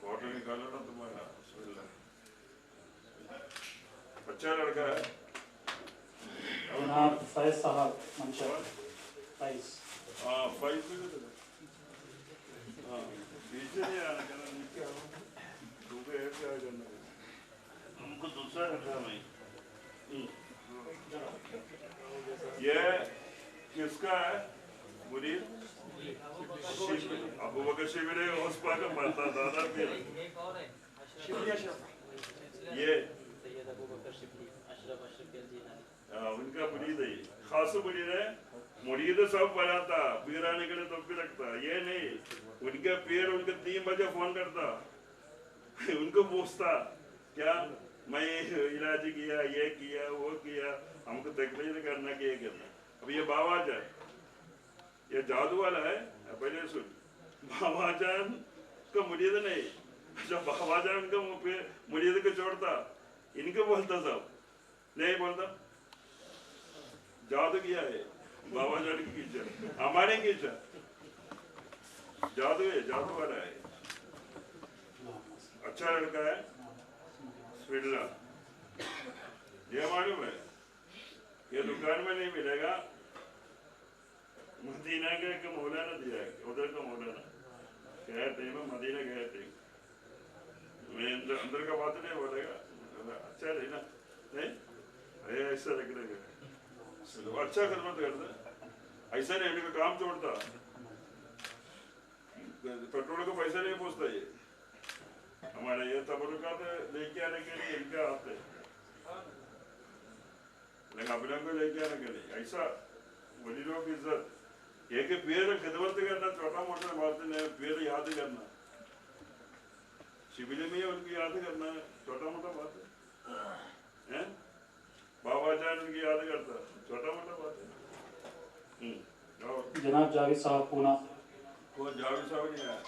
फोटो निकालो ना तुम्हारा। बिस्मिल्लाह। अच्छा लड़का है, जनाब फैज साहब मंशा फैज हाँ फाइव पे हाँ पीछे नहीं आना करना नीचे आओ दूसरे है क्या करना हमको दूसरा करना है ये किसका है मुरीद अबू बकर शिबिर उस पाकर मरता दादा फिर ये उनका मुरीद है खास मुरीद है मुरीद सब बनाता बिगड़ाने के लिए तो भी रखता ये नहीं उनके पीर उनके 3 बजे फोन करता उनको पूछता क्या मैं इलाज किया ये किया वो किया हमको तकलीफ करना कि ये करना अब ये बाबा जान ये जादू वाला है पहले सुन बाबा जान का मुरीद नहीं जब बाबा जान का मुरीद को छोड़ता इनको बोलता सब नहीं बोलता जादू किया है बाबा जान की कीचड़ हमारे कीचड़ जादू है जादू वाला है अच्छा लड़का है स्विट्जरलैंड ये मालूम है ये दुकान में नहीं मिलेगा मदीना का एक मौलाना दिया है उधर का मौलाना गए थे मैं मदीना गए थे मैं अंदर का बात नहीं बोलेगा अच्छा है ना नहीं ऐसा लग रहा है अच्छा खिदमत करता ऐसा नहीं उनका काम छोड़ता पेट्रोल को पैसा नहीं पूछता ये हमारे ये तबरुकात लेके आने के लिए इनका आते लेकिन अपने को लेके आने के लिए ऐसा वलीलों की इज्जत एक पेड़ खिदमत करना छोटा मोटा बात नहीं पेड़ याद करना शिबिर में उनकी याद करना छोटा मोटा बात है बाबा जान उनकी याद करता छोटा मोटा बात है जनाब जावेद साहब पूना कौन जावेद साहब नहीं आया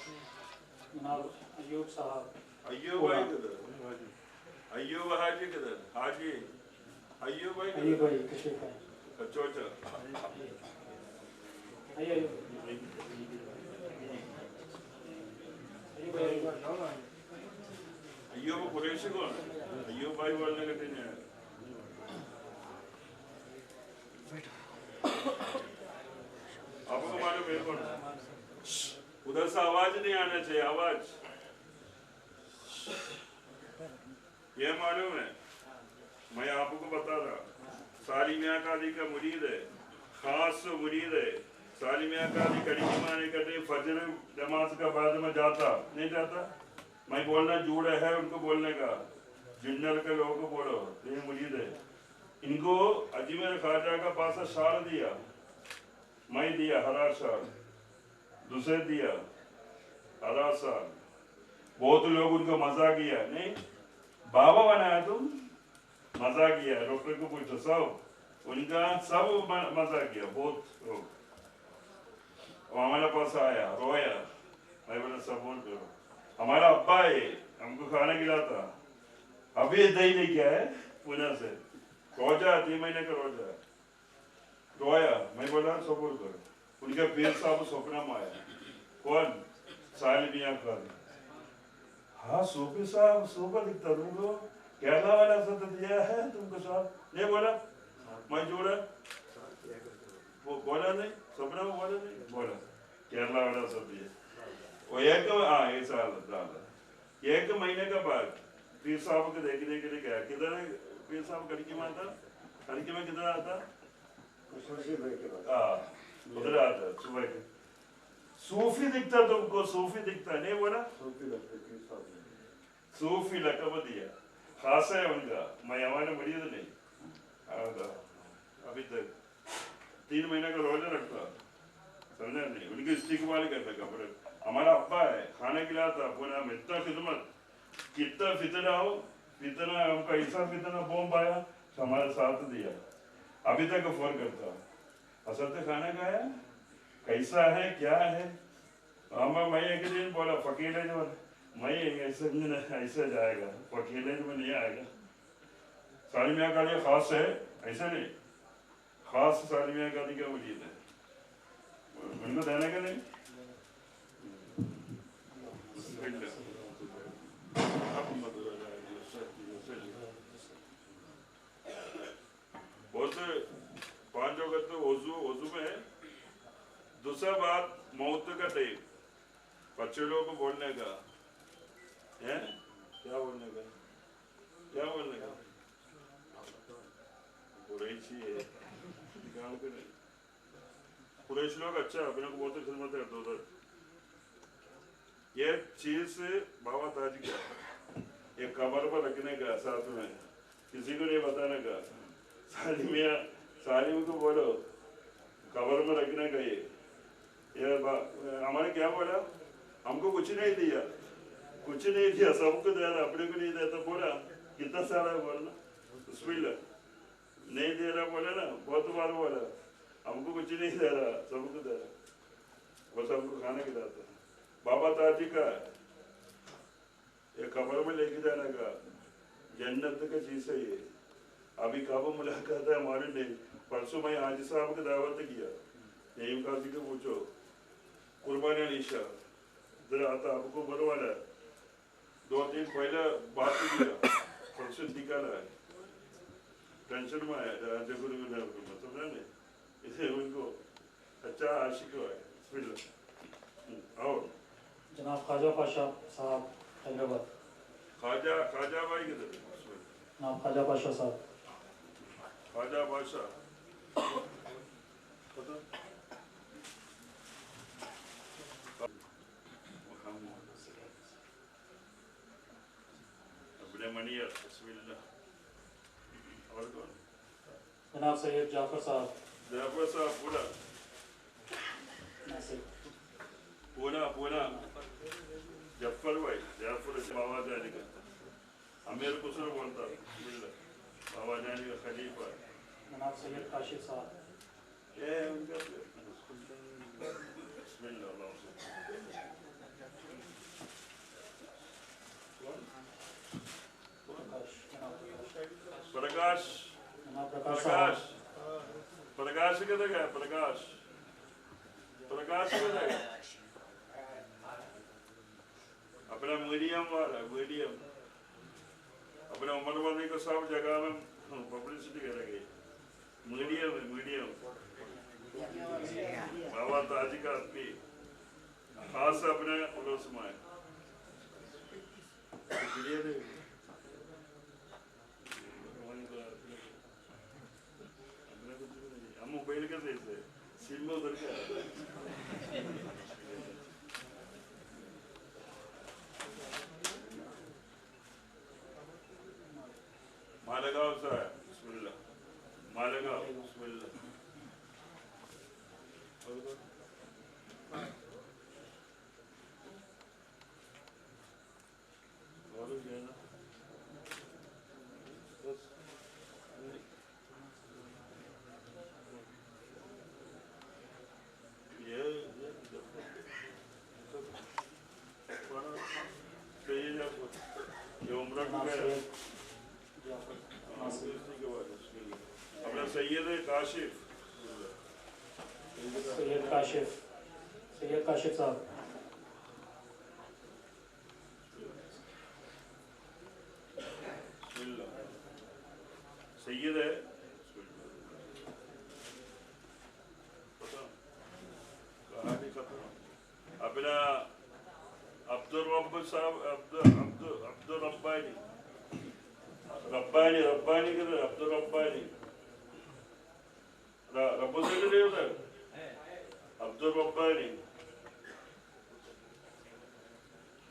जनाब अयूब साहब अय्यूब भाई किधर अय्यूब हाजी किधर हाजी अय्यूब भाई अयूब भाई तशरीफ है अच्छा अच्छा आइए अय्यूब कुरैशी कौन अय्यूब भाई बोलने का नहीं आया आपको मालूम है कौन उधर से आवाज नहीं आना चाहिए आवाज ये मालूम है मैं आपको बता रहा साली मियाँ काली का मुरीद है खास मुरीद है साली मियाँ काली कड़ी माने करते फजर नमाज का बाद में जाता नहीं जाता मैं बोलना जूड़ है उनको बोलने का जिन्नल के लोगों को बोलो ये मुरीद है इनको अजमेर ख्वाजा का पास शाल दिया मैं दिया हरा शाल दूसरे दिया हरा साल बहुत लोग उनको मजा किया नहीं बाबा बनाया तुम मजा किया डॉक्टर को पूछो सब उनका सब मजा किया बहुत लोग हमारे पास आया रोया मैं बोला सपोर्ट करो हमारा अब्बा है हमको खाना खिलाता अभी दही लेके आए पुणे से रोजा 3 महीने का रोजा रोया मैं बोला सपोर्ट करो उनका पीर साहब सपना में आया कौन साली मियाँ काली हाँ सूफी साहब सूफा दिखता तुमको केरला वाला सा तो दिया है तुमको साहब नहीं बोला मैं जोड़ा वो बोला नहीं सपना में बोला नहीं बोला केरला वाला सा दिया वो एक साल एक महीने का बाद पीर साहब को देखने के लिए गया किधर है पीर साहब कड़की में आता कड़की में किधर आता उधर आता सुबह के सूफी दिखता तुमको सूफी दिखता नहीं बोला सूफी लकब दिया खास है उनका मैं हमारे मरीज नहीं अभी तक 3 महीने का रोजा रखता समझा नहीं उनकी इस्तिकबाल करता कपड़े हमारा अब्बा है खाना खिलाता पूरा में इतना खिदमत कितना फितना हो फितना हमका ऐसा फितना बॉम्ब आया तो हमारे साथ दिया अभी तक फोन करता असल तो खाना खाया कैसा है क्या है मैं एक दिन बोला फकीर है मैं ऐसा जाएगा फकीर में नहीं आएगा साली मियाँ काली खास है ऐसा नहीं खास साली मियाँ काली का वलीद है उनको देने का नहीं बहुत वक्त वजू वजू में दूसरा बात मौत का टाइम बच्चे लोगों को बोलने का है क्या बोलने का कुरैशी है गाँव के नहीं कुरैशी लोग अच्छा अपने को बहुत खिदमत करते उधर ये चीज बाबा ताज का ये कमर पर रखने का साथ में किसी को नहीं बताने का सालिम को बोलो कमर में रखने का ये हमारे क्या बोला हमको कुछ नहीं दिया सबको दे रहा अपने को नहीं देता बोला कितना सारा है बोलना बिस्मिल्लाह नहीं दे रहा बोला ना बहुत बार बोला हमको कुछ नहीं दे रहा सबको दे रहा वो सबको खाने खिलाता बाबा ताजी का ये कब्र में लेके जाने का जन्नत का चीज है ये अभी कब मुलाकात है हमारी नहीं परसों मैं हाजी साहब की दावत किया नईम काजी को पूछो कुर्बानी निशा इधर आता आपको बरवाला 2-3 पहले बात किया परसों निकाला है टेंशन में आया जगह मतलब ना इसे उनको अच्छा आशिक है और जनाब ख्वाजा पाशा साहब हैदराबाद ख्वाजा भाई किधर जनाब ख्वाजा पाशा साहब ख्वाजा बादशाह पता अपने मनियर बिस्मिल्लाह और कौन जनाब सैयद जाफर साहब पूरा जफर भाई जाफर बाबा जाने का अमीर कुसर बोलता बाबा जाने का खलीफा जनाब सैयद काशिफ साहब ये उनका बिस्मिल्लाह प्रकाश किधर गया प्रकाश किधर गया अपना मीडियम वाला अपने उम्र वाले को सब जगह में पब्लिसिटी करेंगे मीडियम बाबा ताजी का आदमी खास अपने उलूस में हम मोबाइल के से सिम में उधर के मालेगांव से है बिस्मिल्लाह मालेगांव बिस्मिल्लाह अपना सैयद काशिफ साहब सैयद है कहानी खत्म अपना अब्दुल रब्ब साहब अब्दुल रब्बानी किधर अब्दुल रब्बानी रब्बू से नहीं उधर अब्दुल रब्बानी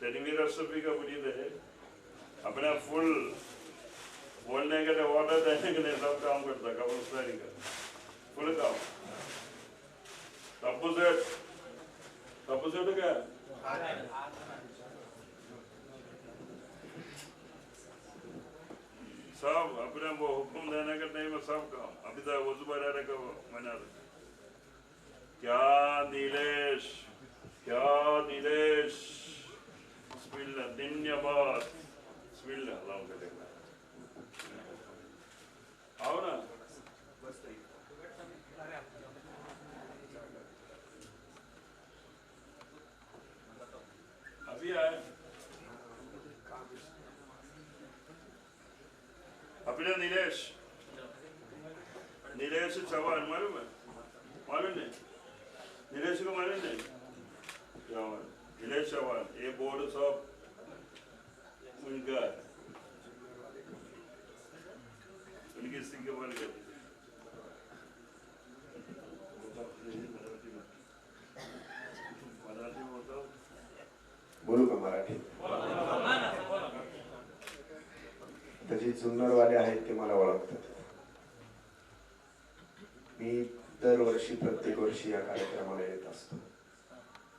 तनवीर अशरफी का मुरीद है अपना फुल बोलने के लिए ऑर्डर देने के लिए सब काम करता है कब्रिस्तानी का फुल काम तब्बू सेठ क्या सब अपने वो हुक्म देने के टाइम में सब काम अभी तक वजू बनाने का मना क्या नीलेश बिस्मिल्लाह धन्यवाद बिस्मिल्लाह अल्लाह करेगा आओ ना अभी आए अपने नीलेश चौहान मालूम है माने नीलेश को माने नहीं चौहान नीलेश चौहान ये बोर्ड सब उनका उनकी सिंह के बन गए मराठी बोलता बोलू का मराठी तर जे जुन्नरवाले आहेत ते मला ओळखतात. मी दरवर्षी प्रत्येक वर्षी या कार्यक्रमाला येत असतो.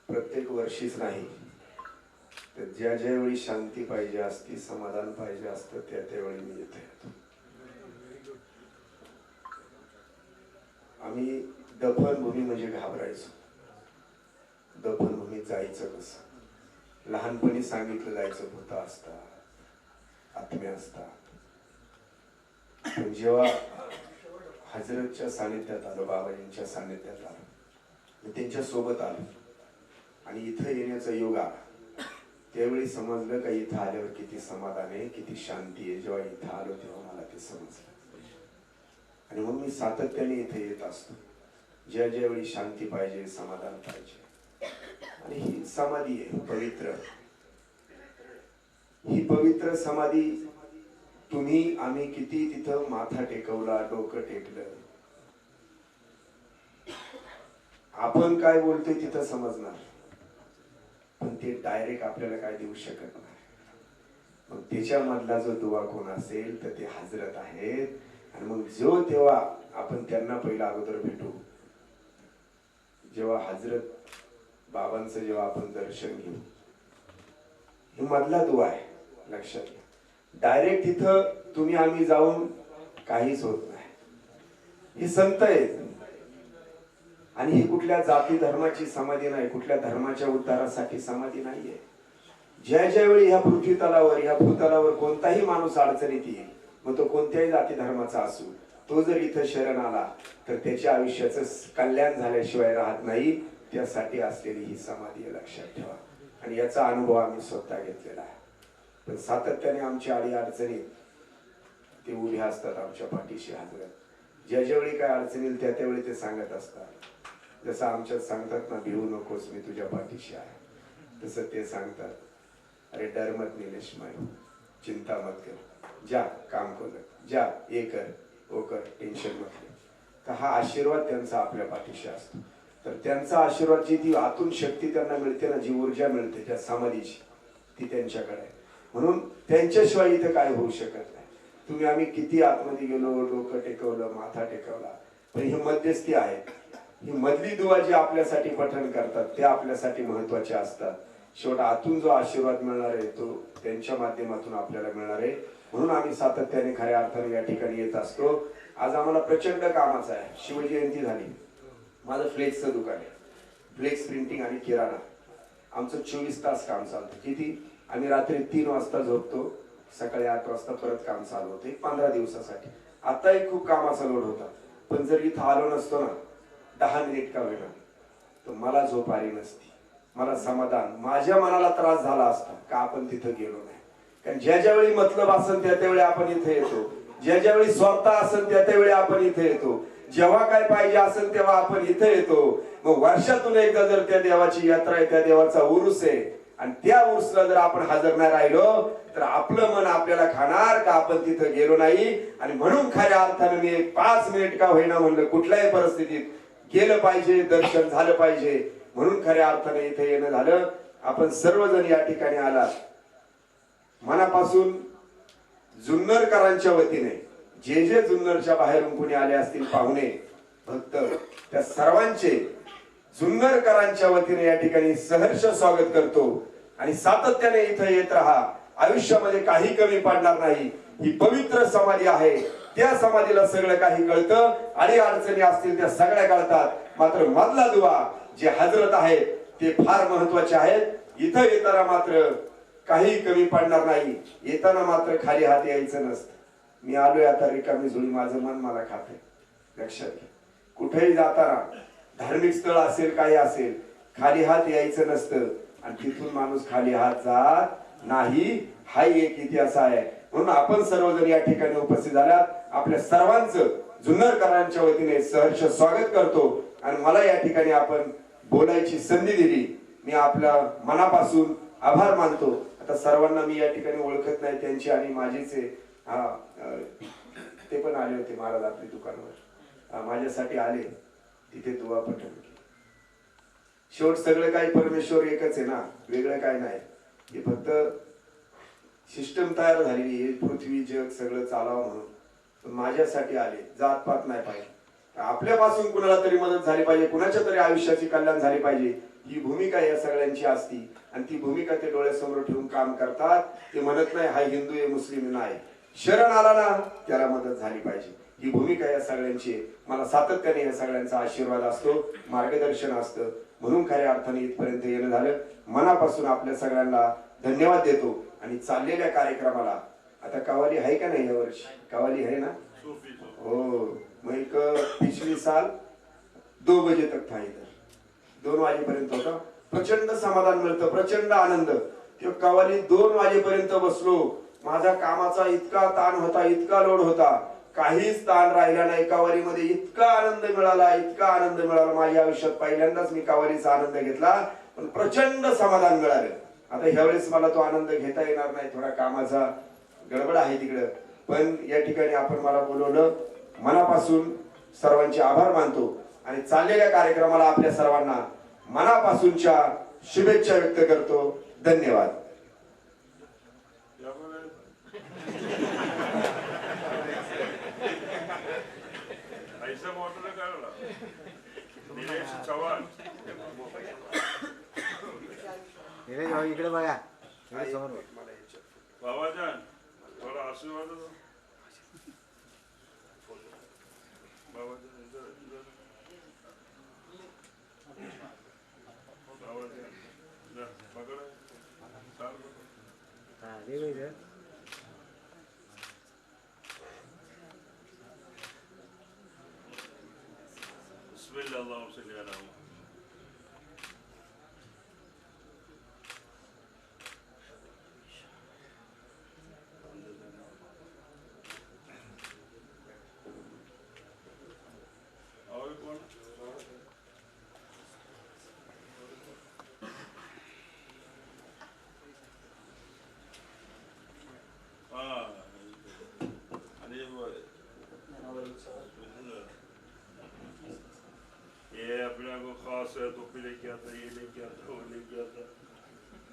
प्रत्येक वर्षीच नाही तर ज्या ज्यावेळी शांती पाहिजे असती समाधान पाहिजे असतं त्या त्यावेळी मी येतो. आम्ही दफनभूमी म्हणजे घाबरायचो. दफनभूमीत जायचं कसं लहानपणी सांगितलं जायचं भूत असतात आत्म्या असतात. पण जेव्हा हजरतच्या सानिध्यात आलो बाबाजींच्या सानिध्यात आलो त्यांच्या सोबत आलो आणि इथं येण्याचा योग आला त्यावेळी समजलं का इथं आल्यावर किती समाधान आहे किती शांती आहे. जेव्हा इथं आलो तेव्हा मला ते समजलं आणि मग मी सातत्याने इथे येत असतो. ज्या ज्यावेळी शांती पाहिजे समाधान पाहिजे आणि ही समाधी आहे पवित्र. ही पवित्र समाधी तुम्ही आम्ही किती तिथं माथा टेकवला डोकं टेकलं आपण काय बोलतोय तिथं समजणार पण ते डायरेक्ट आपल्याला काय देऊ शकत नाही. मग त्याच्यामधला जो दुवा कोण असेल तर ते हजरत आहेत आणि मग जो तेव्हा आपण त्यांना पहिला अगोदर भेटू जेव्हा हजरत बाबांचं जेव्हा आपण दर्शन घेऊ हे मधला दुवा आहे लक्षात घ्या. डायरेक्ट तिथं तुम्ही आम्ही जाऊन काहीच होत नाही. हे संत आहेत आणि ही कुठल्या जाती धर्माची समाधी नाही कुठल्या धर्माच्या उद्धारासाठी समाधी नाहीये. ज्या ज्यावेळी ह्या पृथ्वी तलावर ह्या भूतलावर कोणताही माणूस अडचणीत येईल मग तो कोणत्याही जाती धर्माचा असू तो जर इथं शरण आला तर त्याच्या आयुष्याचं कल्याण झाल्याशिवाय राहत नाही. त्यासाठी असलेली ही समाधी लक्षात ठेवा आणि याचा अनुभव आम्ही स्वतः घेतलेला आहे. पण सातत्याने आमच्या अडी अडचणी ते उभे असतात आमच्या पाठीशी हजरत. ज्या ज्यावेळी काय अडचणी येईल त्या त्यावेळी ते सांगत असतात. जसं आमच्यात सांगतात ना भिवू नकोस मी तुझ्या पाठीशी आहे तसं ते सांगतात अरे डर मत निलेश मायू चिंता मत कर जा काम कर जा ये कर वो कर टेन्शन मत घे. तर हा आशीर्वाद त्यांचा आपल्या पाठीशी असतो. तर त्यांचा आशीर्वाद जी ती आतून शक्ती त्यांना मिळते ना जी ऊर्जा मिळते त्या समाधीची ती त्यांच्याकडे आहे. म्हणून त्यांच्याशिवाय इथं काय होऊ शकत नाही. तुम्ही आम्ही किती आतमध्ये गेलो डोकं टेकवलं माथा टेकवला पण ही मध्यस्थी आहे. ही मधली दुवा जी आपल्यासाठी पठण करतात ते आपल्यासाठी महत्वाचे असतात. शेवट आतून जो आशीर्वाद मिळणार आहे तो त्यांच्या माध्यमातून आपल्याला मिळणार आहे. म्हणून आम्ही सातत्याने खऱ्या अर्थाने या ठिकाणी येत असतो. आज आम्हाला प्रचंड कामाचं आहे. शिवजयंती झाली. माझं फ्लेक्सचं दुकान आहे. फ्लेक्स प्रिंटिंग आणि किराणा आमचं 24 तास काम चालतं. किती आम्ही रात्री 3 वाजता झोपतो सकाळी 8 वाजता परत काम चालू होतं 15 दिवसासाठी. आताही खूप कामाचा लोड होता पण जर इथं आलो नसतो ना 10 मिनिट का होईना तर मला झोप आली नसती. मला समाधान माझ्या मनाला त्रास झाला असता का आपण तिथं गेलो नाही. कारण ज्या ज्यावेळी मतलब असेल त्या त्यावेळी आपण इथे येतो. ज्या ज्यावेळी स्वार्थ असेल त्या त्यावेळी आपण इथे येतो. जेव्हा काय पाहिजे असेल तेव्हा आपण इथे येतो. मग वर्षातून एकदा जर त्या देवाची यात्रा आहे त्या देवाचा उरूस आहे आणि त्या उरूसला जर आपण हजर नाही राहिलो तर आपलं मन आपल्याला खाणार का आपण तिथं गेलो नाही. आणि म्हणून खऱ्या अर्थाने मी 5 मिनिट का होईना म्हणलं कुठल्याही परिस्थितीत गेलं पाहिजे दर्शन झालं पाहिजे. म्हणून खऱ्या अर्थाने इथे येणं झालं. आपण सर्वजण या ठिकाणी आलात मनापासून जुन्नरकरांच्या वतीने जे जे जुन्नरच्या बाहेरून कुणी आले असतील पाहुणे भक्त त्या सर्वांचे जुन्नरकरांच्या वतीने या ठिकाणी सहर्ष स्वागत करतो. आणि सातत्याने इथे येत राहा. आयुष्यामध्ये काही कमी पडणार नाही. ही पवित्र समाधी आहे. त्या समाधीला सगळं काही कळतं. आणि अडचणी असतील त्या सगळ्या कळतात. मात्र मधला दुवा जे हजरत आहेत ते फार महत्वाचे आहेत. इथं येताना मात्र काही कमी पडणार नाही. येताना मात्र खाली हात यायचं नसतं. मी आलोय आता रिकामी जुळी माझं मन मला खाते. लक्षात घ्या कुठेही जाताना धार्मिक स्थळ असेल काही असेल खाली हात यायचं नसतं. आणि तिथून माणूस खाली हात जात नाही. हा एक इतिहास आहे. म्हणून आपण सर्वजण या ठिकाणी उपस्थित झाल्यात आपल्या सर्वांचं जुन्नरकरांच्या वतीने सहर्ष स्वागत करतो. आणि मला या ठिकाणी आपण बोलायची संधी दिली. मी आपल्या मनापासून आभार मानतो. आता सर्वांना मी या ठिकाणी ओळखत नाही, त्यांची आणि माझीच ते पण आले होते महाराज आपल्या दुकानावर, माझ्यासाठी आले, तिथे दुवा पठण केली. शेवट सगळं काही परमेश्वर एकच आहे ना, वेगळं काय नाही. हे फक्त सिस्टम तयार झालेली आहे, पृथ्वी जग सगळं चालावं म्हणून. पण माझ्यासाठी आले, जातपात नाही पाहिजे, आपल्यापासून कुणाला तरी मदत झाली पाहिजे, कुणाच्या तरी आयुष्याची कल्याण झाली पाहिजे, ही भूमिका या सगळ्यांची असती. आणि ती भूमिका ते डोळ्यासमोर ठेवून काम करतात. ते म्हणत नाही हा हिंदू आहे मुस्लिम नाही, शरण आला ना त्याला मदत झाली पाहिजे, ही भूमिका या सगळ्यांची आहे. मला सातत्याने या सगळ्यांचा आशीर्वाद असतो, मार्गदर्शन असतं, म्हणून खऱ्या अर्थाने इथपर्यंत येणं झालं. मनापासून आपल्या सगळ्यांना धन्यवाद देतो. आणि चाललेल्या कार्यक्रमाला आता कवाली आहे का नाही, या वर्षी कवाली आहे ना? हो, मग एक पिछली साल 2 बजे तक था, इधर 2 वाजेपर्यंत होता. प्रचंड समाधान मिळतं, प्रचंड आनंद. ते कवाली 2 वाजेपर्यंत बसलो. माझा कामाचा इतका ताण होता, इतका लोड होता, काहीच ताण राहिला नाही. कवालीमध्ये इतका आनंद मिळाला, इतका आनंद मिळाला. माझ्या आयुष्यात पहिल्यांदाच मी कवालीचा आनंद घेतला, पण प्रचंड समाधान मिळालं. आता ह्यावेळेस मला तो आनंद घेता येणार नाही, थोडा कामाचा गडबड आहे तिकडं. पण या ठिकाणी आपण मला बोलवलं, मनापासून सर्वांचे आभार मानतो. आणि चाललेल्या कार्यक्रमाला आपल्या सर्वांना मनापासूनच्या शुभेच्छा व्यक्त करतो. धन्यवाद. इकडे बघा, समोर बाबाजान थोडा आशीर्वाद दो. ये अपने को खास है, टोपी लेके आता, ये लेके आता, वो लेके आता,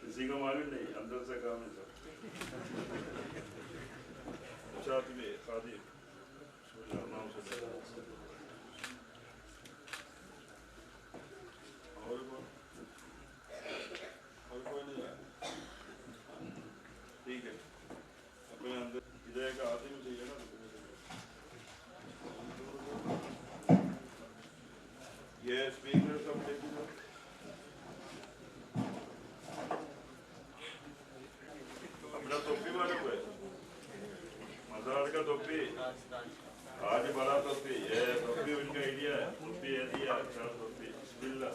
किसी को मालूम नहीं, अंदर से काम है सब. छात में खादी नाम से और कोई नहीं है. ठीक है, अपने अंदर इधर एक आदमी चाहिए ना. ये स्पीकर सब लेके जाओ. अपना टोपी वाले को मजार का टोपी, आज बड़ा टोपी, ये टोपी उनका आइडिया है. टोपी है दिया, अच्छा टोपी. बिस्मिल्लाह.